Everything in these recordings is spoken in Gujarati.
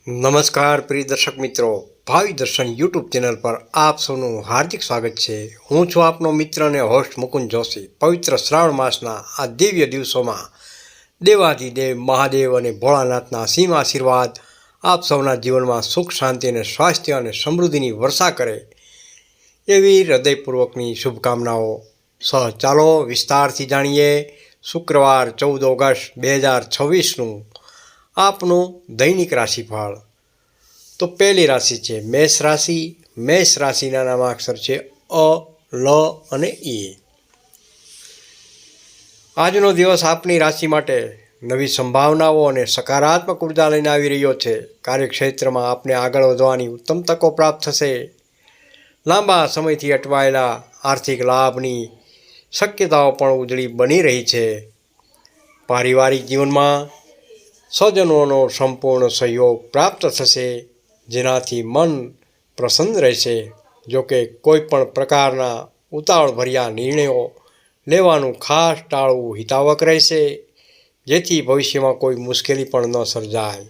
નમસ્કાર પ્રિય દર્શક મિત્રો, ભાવિ દર્શન યુટ્યુબ ચેનલ પર આપ સૌનું હાર્દિક સ્વાગત છે। હું છું આપનો મિત્ર અને હોસ્ટ મુકુંદ જોશી। પવિત્ર શ્રાવણ માસના આ દિવ્ય દિવસોમાં દેવાધિદેવ મહાદેવ અને ભોળાનાથના અસીમ આશીર્વાદ આપ સૌના જીવનમાં સુખ શાંતિ અને સ્વાસ્થ્ય અને સમૃદ્ધિની વર્ષા કરે એવી હૃદયપૂર્વકની શુભકામનાઓ સહ ચાલો વિસ્તારથી જાણીએ શુક્રવાર 14 ઓગસ્ટ 2026નું આપનું દૈનિક રાશિફળ। તો પહેલી રાશિ છે મેષ રાશિ। મેષ રાશિના નામાક્ષર છે અ, લ અને ઈ। આજનો દિવસ આપની રાશિ માટે નવી સંભાવનાઓ અને સકારાત્મક ઉર્જા લઈને આવી રહ્યો છે। કાર્યક્ષેત્રમાં આપને આગળ વધવાની ઉત્તમ તકો પ્રાપ્ત થશે। લાંબા સમયથી અટવાયેલા આર્થિક લાભની શક્યતાઓ પણ ઉજળી બની રહી છે। પારિવારિક જીવનમાં સ્વજનોનો સંપૂર્ણ સહયોગ પ્રાપ્ત થશે, જેનાથી મન પ્રસન્ન રહેશે। જોકે કોઈ પણ પ્રકારના ઉતાવળભર્યા નિર્ણયો લેવાનું ખાસ ટાળવું હિતાવક રહેશે, જેથી ભવિષ્યમાં કોઈ મુશ્કેલી પણ ન સર્જાય।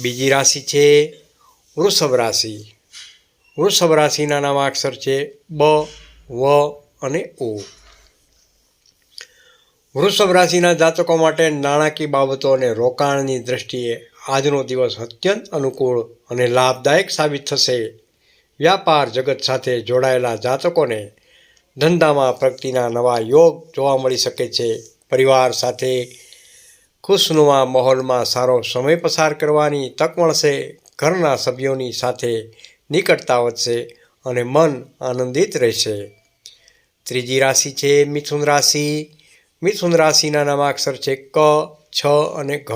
બીજી રાશિ છે વૃષભ રાશિ। વૃષભ રાશિના નામાક્ષર છે બ, વ અને ઉ। વૃષભ રાશિના જાતકો માટે નાણાકીય બાબતો અને રોકાણની દ્રષ્ટિએ આજનો દિવસ અત્યંત અનુકૂળ અને લાભદાયક સાબિત થશે। વ્યાપાર જગત સાથે જોડાયેલા જાતકોને ધંધામાં પ્રગતિના નવા યોગ જોવા મળી શકે છે। પરિવાર સાથે ખુશનુમા માહોલમાં સારો સમય પસાર કરવાની તક મળશે। ઘરના સભ્યોની સાથે નિકટતા વધશે અને મન આનંદિત રહેશે। ત્રીજી રાશિ છે મિથુન રાશિ। મિથુન રાશિના નામાક્ષર છે ક, છ અને ઘ।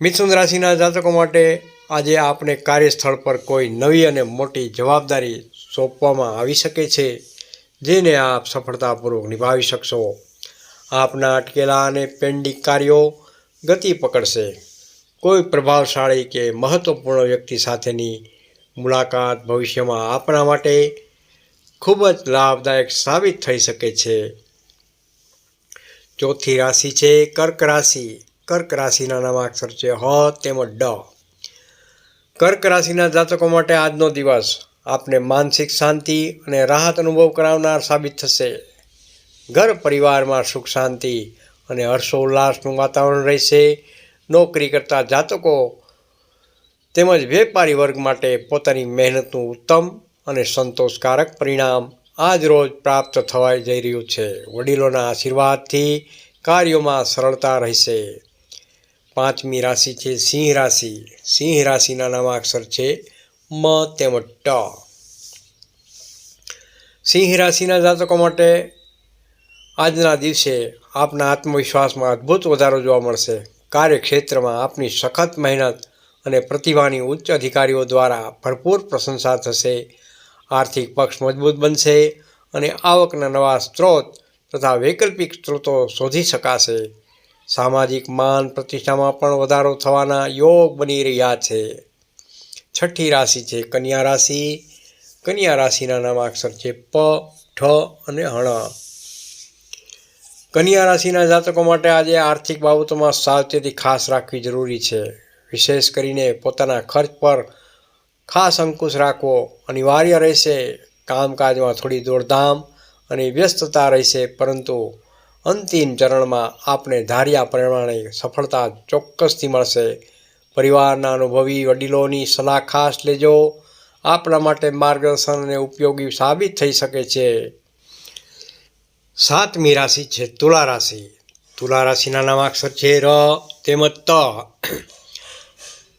મિથુન રાશિના જાતકો માટે આજે આપને કાર્યસ્થળ પર કોઈ નવી અને મોટી જવાબદારી સોંપવામાં આવી શકે છે, જેને આપ સફળતાપૂર્વક નિભાવી શકશો। આપના અટકેલા અને પેન્ડિંગ કાર્યો ગતિ પકડશે। કોઈ પ્રભાવશાળી કે મહત્વપૂર્ણ વ્યક્તિ સાથેની મુલાકાત ભવિષ્યમાં આપના માટે ખૂબ જ લાભદાયક સાબિત થઈ શકે છે। ચોથી રાશિ છે કર્ક રાશિ। કર્ક રાશિના નામાક્ષર છે હ તેમજ ડ। કર્ક રાશિના જાતકો માટે આજનો દિવસ આપને માનસિક શાંતિ અને રાહત અનુભવ કરાવનાર સાબિત થશે। ઘર પરિવારમાં સુખ શાંતિ અને હર્ષોલ્લાસનું વાતાવરણ રહેશે। નોકરી કરતા જાતકો તેમજ વેપારી વર્ગ માટે પોતાની મહેનતનું ઉત્તમ અને સંતોષકારક પરિણામ આજ રોજ પ્રાપ્ત થવા જઈ રહ્યું છે। વડીલોના આશીર્વાદથી કાર્યોમાં સરળતા રહેશે। પાંચમી રાશિ છે સિંહ રાશિ। સિંહ રાશિના નામાક્ષર છે મ તેમજ ટ। સિંહ રાશિના જાતકો માટે આજના દિવસે આપના આત્મવિશ્વાસમાં અદ્ભુત વધારો જોવા મળશે। કાર્યક્ષેત્રમાં આપની સખત મહેનત અને પ્રતિભાની ઉચ્ચ અધિકારીઓ દ્વારા ભરપૂર પ્રશંસા થશે। આર્થિક પક્ષ મજબૂત બનશે અને આવકના નવા સ્ત્રોત તથા વૈકલ્પિક સ્ત્રોતો શોધી શકાશે। સામાજિક માન પ્રતિષ્ઠામાં પણ વધારો થવાના યોગ બની રહ્યા છે। છઠ્ઠી રાશિ છે કન્યા રાશિ। કન્યા રાશિના નામાક્ષર છે પ, ઠ અને હણ। કન્યા રાશિના જાતકો માટે આજે આર્થિક બાબતોમાં સાવચેતી ખાસ રાખવી જરૂરી છે। વિશેષ કરીને પોતાના ખર્ચ પર ખાસ અંકુશ રાખવો અનિવાર્ય રહેશે। કામકાજમાં થોડી દોડધામ અને વ્યસ્તતા રહેશે, પરંતુ અંતિમ ચરણમાં આપને ધાર્યા પ્રમાણે સફળતા ચોક્કસથી મળશે। પરિવારના અનુભવી વડીલોની સલાહ ખાસ લેજો, આપણા માટે માર્ગદર્શન અને ઉપયોગી સાબિત થઈ શકે છે। સાતમી રાશિ છે તુલા રાશિ। તુલા રાશિના નામાક્ષર છે ર તેમજ ત।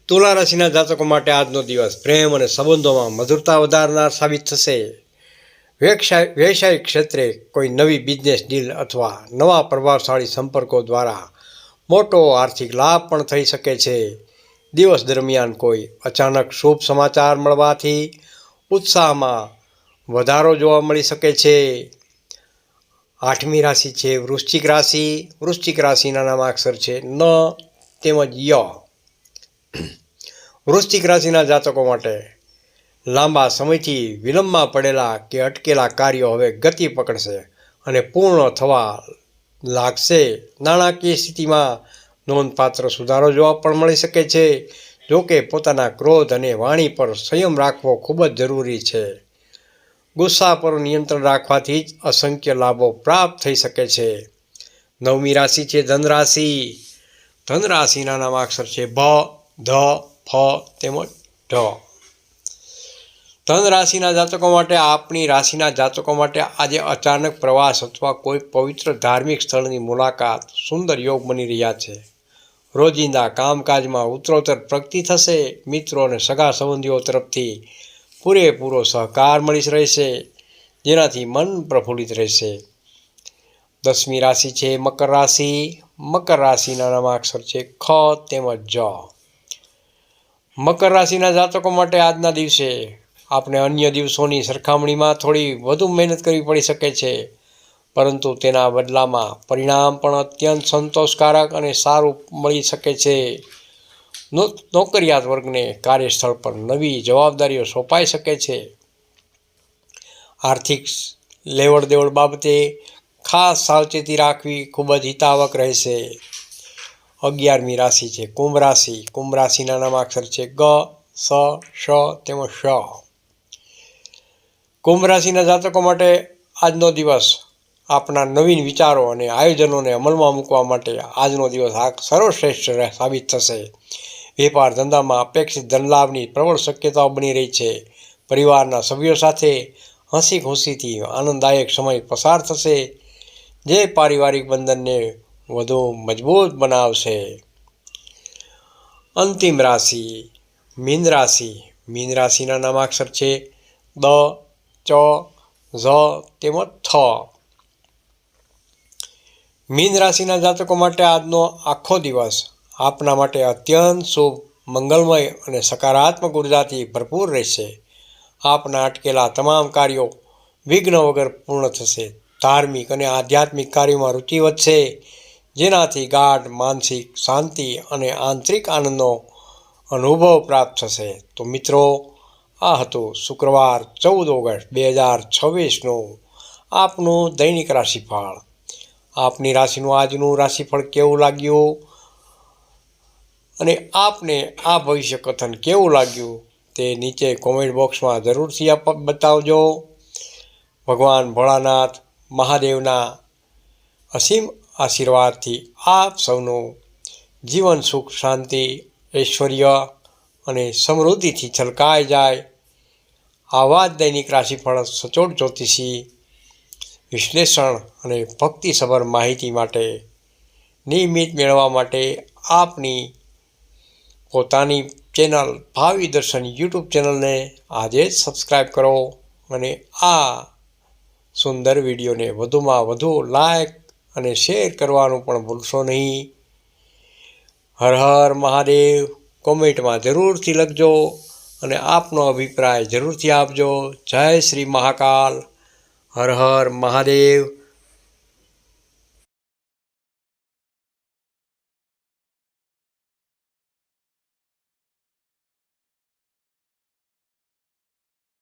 તુલા રાશિના જાતકો માટે આજનો દિવસ પ્રેમ અને સંબંધોમાં મધુરતા વધારનાર સાબિત થશે। વ્યવસાયિક ક્ષેત્રે કોઈ નવી બિઝનેસ ડીલ અથવા નવા પ્રભાવશાળી સંપર્કો દ્વારા મોટો આર્થિક લાભ પણ થઈ શકે છે। દિવસ દરમિયાન કોઈ અચાનક શુભ સમાચાર મળવાથી ઉત્સાહમાં વધારો જોવા મળી શકે છે। આઠમી રાશિ છે વૃશ્ચિક રાશિ। વૃશ્ચિક રાશિના નામાક્ષર છે ન તેમજ ય। વૃશ્ચિક રાશિના જાતકો માટે લાંબા સમયથી વિલંબમાં પડેલા કે અટકેલા કાર્યો હવે ગતિ પકડશે અને પૂર્ણ થવા લાગશે। નાણાકીય સ્થિતિમાં નોંધપાત્ર સુધારો જોવા પણ મળી શકે છે. જો કે પોતાના ક્રોધ અને વાણી પર સંયમ રાખવો ખૂબ જ જરૂરી છે. ગુસ્સા પર નિયંત્રણ રાખવાથી જ અસંખ્ય લાભો પ્રાપ્ત થઈ શકે છે. 9મી રાશિ છે ધન રાશિ. ધન રાશિના નામાક્ષર છે ભ, ધ, ફ તેમજ ઢ. ધન રાશિના જાતકો માટે આપણી રાશિના જાતકો માટે આજે અચાનક પ્રવાસ અથવા કોઈ પવિત્ર ધાર્મિક સ્થળની મુલાકાત સુંદર યોગ બની રહ્યા છે. રોજિંદા કામકાજમાં ઉત્તરોત્તર પ્રગતિ થશે. મિત્રો અને સગા સંબંધીઓ તરફથી પૂરેપૂરો સહકાર મળી રહેશે, જેનાથી મન પ્રફુલ્લિત રહેશે. 10મી રાશિ છે મકર રાશિ. મકર રાશિના નામાક્ષર છે ખ તેમજ જ. મકર રાશિના જાતકો માટે આજના દિવસે આપણે અન્ય દિવસોની સરખામણીમાં થોડી વધુ મહેનત કરવી પડી શકે છે, પરંતુ તેના બદલામાં પરિણામ પણ અત્યંત સંતોષકારક અને સારું મળી શકે છે. નોકરિયાત વર્ગને કાર્યસ્થળ પર નવી જવાબદારીઓ સોંપાઈ શકે છે. આર્થિક લેવડ દેવડ બાબતે ખાસ સાવચેતી રાખવી ખૂબ જ હિતાવક રહેશે. 11મી રાશિ છે કુંભ રાશિ. કુંભ રાશિના નામાક્ષર છે ગ, સ, શ તેમજ શ. કુંભ રાશિના જાતકો માટે આજનો દિવસ આપણા નવીન વિચારો અને આયોજનોને અમલમાં મૂકવા માટે આજનો દિવસ સર્વશ્રેષ્ઠ સાબિત થશે. વેપાર ધંધામાં અપેક્ષિત ધનલાભની પ્રબળ શક્યતાઓ બની રહી છે. પરિવારના સભ્યો સાથે હસી ખુશીથી આનંદદાયક સમય પસાર થશે, જે પારિવારિક બંધનને વધુ મજબૂત બનાવશે. અંતિમ રાશિ મીન રાશિ. મીન રાશિના નામાક્ષર છે દ, ચ, ઝ તેમજ થ. મીન રાશિના જાતકો માટે આજનો આખો દિવસ આપના માટે અત્યંત શુભ, મંગલમય અને સકારાત્મક ઉર્જાથી ભરપૂર રહેશે. આપના અટકેલા તમામ કાર્યો વિઘ્ન વગર પૂર્ણ થશે. ધાર્મિક અને આધ્યાત્મિક કાર્યોમાં રુચિ વધશે, જેનાથી ગાઢ માનસિક શાંતિ અને આંતરિક આનંદનો અનુભવ પ્રાપ્ત થશે. તો મિત્રો, આ હતું શુક્રવાર 14 ઓગસ્ટ 2026નું આપનું દૈનિક રાશિફળ. આપની રાશિનું આજનું રાશિફળ કેવું લાગ્યું અને આપને આ ભવિષ્ય કથન કેવું લાગ્યું તે નીચે કોમેન્ટ બોક્સમાં જરૂરથી બતાવજો. ભગવાન ભોળાનાથ મહાદેવના અસીમ આશીર્વાદથી આપ સૌનું જીવન સુખ, શાંતિ, ઐશ્વર્ય અને સમૃદ્ધિથી છલકાઈ જાય. આવા જ દૈનિક રાશિફળ, સચોટ જ્યોતિષી વિશ્લેષણ અને ભક્તિસભર માહિતી માટે નિયમિત મેળવવા માટે આપની પોતાની ચેનલ ભાવિ દર્શન યુટ્યુબ ચેનલને આજે જ સબસ્ક્રાઈબ કરો અને આ સુંદર વિડીયોને વધુમાં વધુ લાઈક અને શેર કરવાનું પણ ભૂલશો નહીં. હર હર મહાદેવ કોમેન્ટમાં જરૂરથી લખજો અને આપનો અભિપ્રાય જરૂરથી આપજો. જય શ્રી મહાકાલ. હર હર મહાદેવ.